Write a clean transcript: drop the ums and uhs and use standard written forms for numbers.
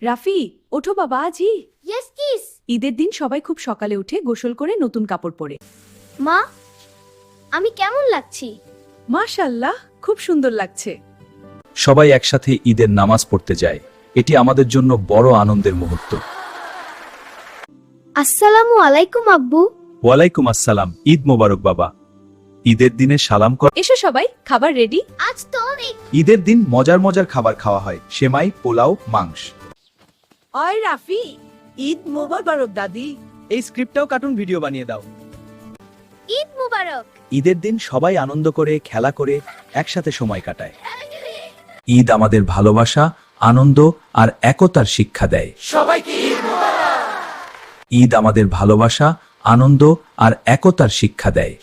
রাফি, ওঠো বাবা আজি। Yes kiss. ঈদের দিন সবাই খুব সকালে উঠে গোসল করে নতুন কাপড় পরে। মা, আমি কেমন লাগছি? মাশাআল্লাহ, খুব সুন্দর লাগছে। সবাই একসাথে ঈদের নামাজ পড়তে যায়। এটি আমাদের জন্য বড় আনন্দের মুহূর্ত। আসসালামু আলাইকুম আব্বু। ওয়ালাইকুম আসসালাম। ঈদ মোবারক বাবা। ঈদের দিনে সালাম কর। এসো সবাই, খাবার রেডি। আজ তো অনেক। ঈদের দিন মজার মজার খাবার খাওয়া হয়, সেমাই, পোলাও, মাংস। অয় রাফি, ঈদ মোবারক দাদি। এই স্ক্রিপ্টটাও কার্টুন ভিডিও বানিয়ে দাও। ঈদ মুবারক। ঈদের দিন সবাই আনন্দ করে, খেলা করে, একসাথে সময় কাটায়। ঈদ আমাদের ভালোবাসা, আনন্দ আর একতার শিক্ষা দেয়। ঈদ আমাদের ভালোবাসা, আনন্দ আর একতার শিক্ষা দেয়।